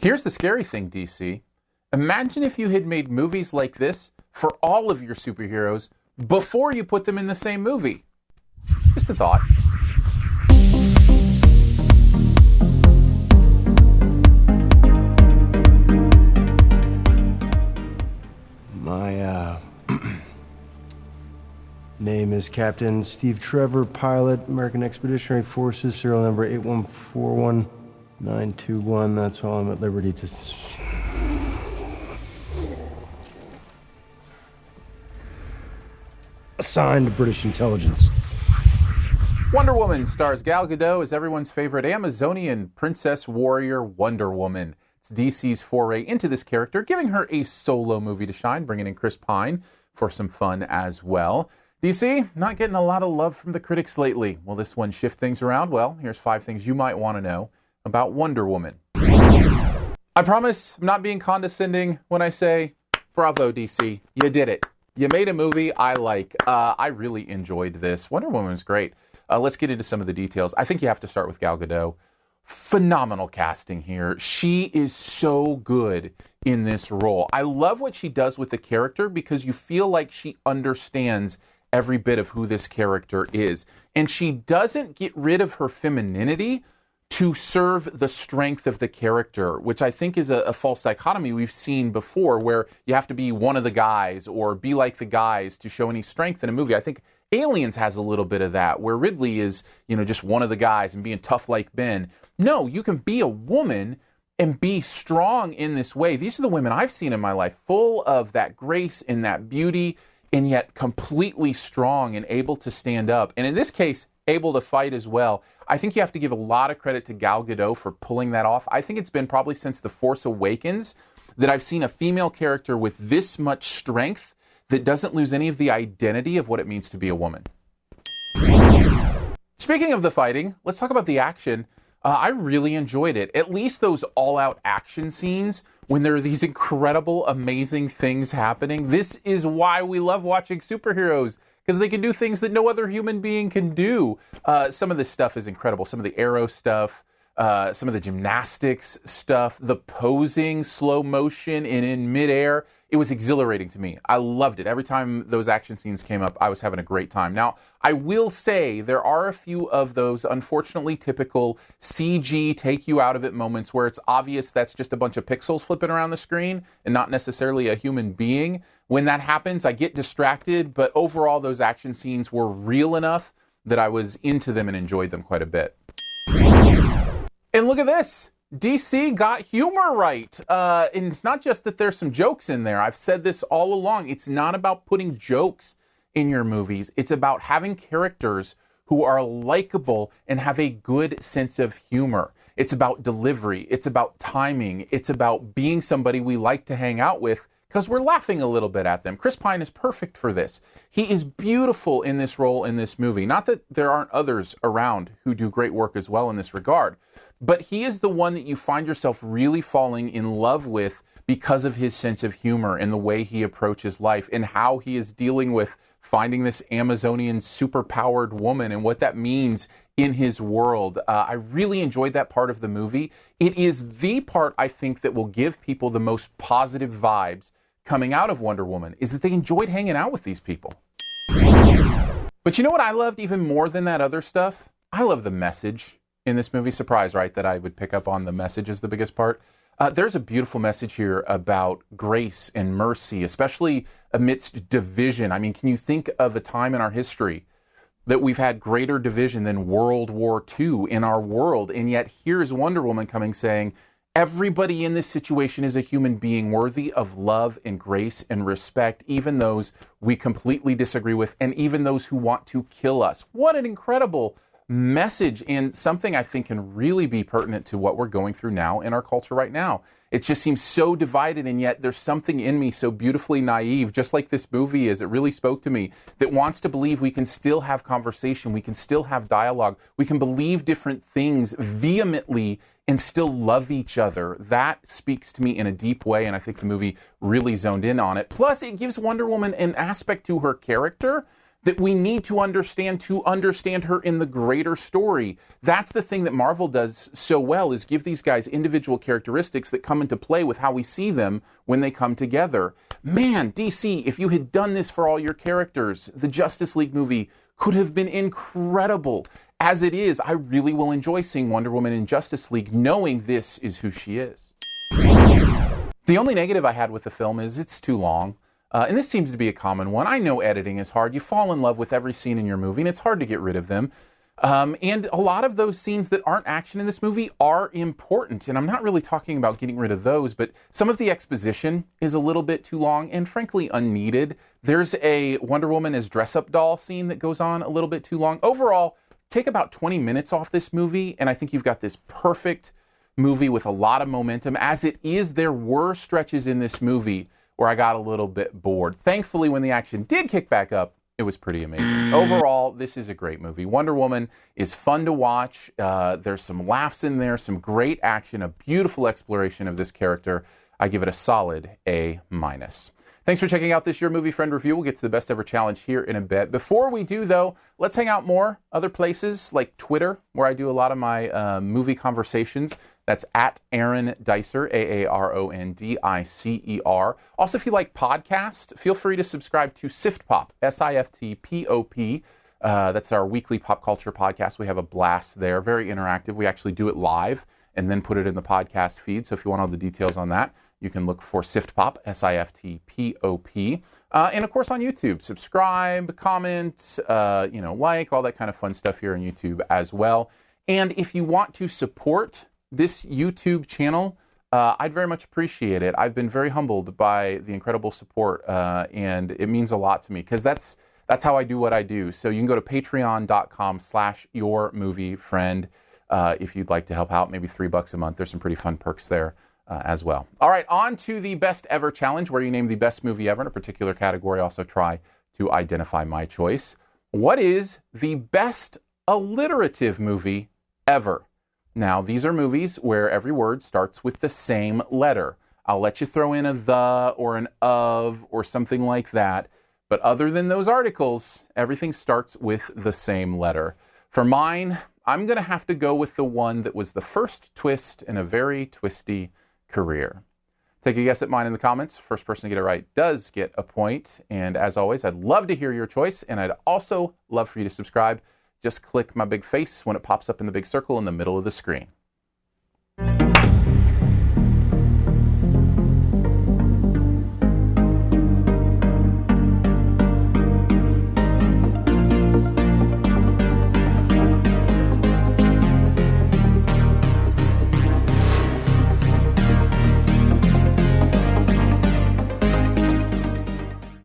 Here's the scary thing, DC. Imagine if you had made movies like this for all of your superheroes before you put them in the same movie. Just a thought. My name is Captain Steve Trevor, pilot, American Expeditionary Forces, serial number 8141921. That's all I'm at liberty to... Assigned to British intelligence. Wonder Woman stars Gal Gadot as everyone's favorite Amazonian princess warrior Wonder Woman. It's DC's foray into this character, giving her a solo movie to shine, bringing in Chris Pine for some fun as well. DC, not getting a lot of love from the critics lately. Will this one shift things around? Well, here's 5 things you might want to know about Wonder Woman. I promise I'm not being condescending when I say, bravo, DC, you did it. You made a movie I like. I really enjoyed this. Wonder Woman's great. Let's get into some of the details. I think you have to start with Gal Gadot. Phenomenal casting here. She is so good in this role. I love what she does with the character because you feel like she understands every bit of who this character is. And she doesn't get rid of her femininity to serve the strength of the character, which I think is a false dichotomy we've seen before, where you have to be one of the guys or be like the guys to show any strength in a movie. I think Aliens has a little bit of that, where Ridley is, just one of the guys and being tough like Ben. No, you can be a woman and be strong in this way. These are the women I've seen in my life, full of that grace and that beauty, and yet completely strong and able to stand up. And in this case, able to fight as well. I think you have to give a lot of credit to Gal Gadot for pulling that off. I think it's been probably since The Force Awakens that I've seen a female character with this much strength that doesn't lose any of the identity of what it means to be a woman. Speaking of the fighting, let's talk about the action. I really enjoyed it. At least those all-out action scenes when there are these incredible, amazing things happening. This is why we love watching superheroes, because they can do things that no other human being can do. Some of this stuff is incredible. Some of the arrow stuff, some of the gymnastics stuff, the posing, slow motion, and in midair. It was exhilarating to me. I loved it. Every time those action scenes came up, I was having a great time. Now, I will say there are a few of those unfortunately typical CG take you out of it moments where it's obvious that's just a bunch of pixels flipping around the screen and not necessarily a human being. When that happens, I get distracted, but overall those action scenes were real enough that I was into them and enjoyed them quite a bit. And look at this. DC got humor right. And it's not just that there's some jokes in there. I've said this all along. It's not about putting jokes in your movies. It's about having characters who are likable and have a good sense of humor. It's about delivery. It's about timing. It's about being somebody we like to hang out with because we're laughing a little bit at them. Chris Pine is perfect for this. He is beautiful in this role in this movie. Not that there aren't others around who do great work as well in this regard, but he is the one that you find yourself really falling in love with because of his sense of humor and the way he approaches life and how he is dealing with finding this Amazonian superpowered woman and what that means in his world. I really enjoyed that part of the movie. It is the part, I think, that will give people the most positive vibes coming out of Wonder Woman, is that they enjoyed hanging out with these people. But you know what I loved even more than that other stuff? I love the message in this movie. Surprise, right, that I would pick up on the message as the biggest part. There's a beautiful message here about grace and mercy, especially amidst division. I mean, can you think of a time in our history that we've had greater division than World War II in our world? And yet here's Wonder Woman coming saying, everybody in this situation is a human being worthy of love and grace and respect, even those we completely disagree with, and even those who want to kill us. What an incredible message, and something I think can really be pertinent to what we're going through now in our culture right now. It just seems so divided, and yet there's something in me so beautifully naive, just like this movie is. It really spoke to me, that wants to believe we can still have conversation, we can still have dialogue, we can believe different things vehemently and still love each other. That speaks to me in a deep way, and I think the movie really zoned in on it. Plus, it gives Wonder Woman an aspect to her character that we need to understand her in the greater story. That's the thing that Marvel does so well, is give these guys individual characteristics that come into play with how we see them when they come together. Man, DC, if you had done this for all your characters, the Justice League movie could have been incredible. As it is, I really will enjoy seeing Wonder Woman in Justice League, knowing this is who she is. The only negative I had with the film is it's too long. And this seems to be a common one. I know editing is hard. You fall in love with every scene in your movie, and it's hard to get rid of them. And a lot of those scenes that aren't action in this movie are important. And I'm not really talking about getting rid of those, but some of the exposition is a little bit too long and frankly unneeded. There's a Wonder Woman as dress-up doll scene that goes on a little bit too long. Overall, take about 20 minutes off this movie, and I think you've got this perfect movie with a lot of momentum. As it is, there were stretches in this movie where I got a little bit bored. Thankfully, when the action did kick back up, it was pretty amazing. Overall, this is a great movie. Wonder Woman is fun to watch. There's some laughs in there, some great action, a beautiful exploration of this character. I give it a solid A-. Thanks for checking out this Your Movie Friend review. We'll get to the best ever challenge here in a bit. Before we do, though, let's hang out more other places like Twitter, where I do a lot of my movie conversations. That's at Aaron Dicer, AARONDICER. Also, if you like podcasts, feel free to subscribe to SiftPop, SiftPop. That's our weekly pop culture podcast. We have a blast there, very interactive. We actually do it live and then put it in the podcast feed. So if you want all the details on that, you can look for SiftPop, SiftPop. And of course on YouTube, subscribe, comment, like, all that kind of fun stuff here on YouTube as well. And if you want to support this YouTube channel, I'd very much appreciate it. I've been very humbled by the incredible support, and it means a lot to me because that's how I do what I do. So you can go to patreon.com/yourmoviefriend if you'd like to help out, maybe $3 a month. There's some pretty fun perks there as well. All right, on to the best ever challenge, where you name the best movie ever in a particular category. Also try to identify my choice. What is the best alliterative movie ever? Now, these are movies where every word starts with the same letter. I'll let you throw in a the or an of or something like that. But other than those articles, everything starts with the same letter. For mine, I'm going to have to go with the one that was the first twist in a very twisty career. Take a guess at mine in the comments. First person to get it right does get a point. And as always, I'd love to hear your choice. And I'd also love for you to subscribe. Just click my big face when it pops up in the big circle in the middle of the screen.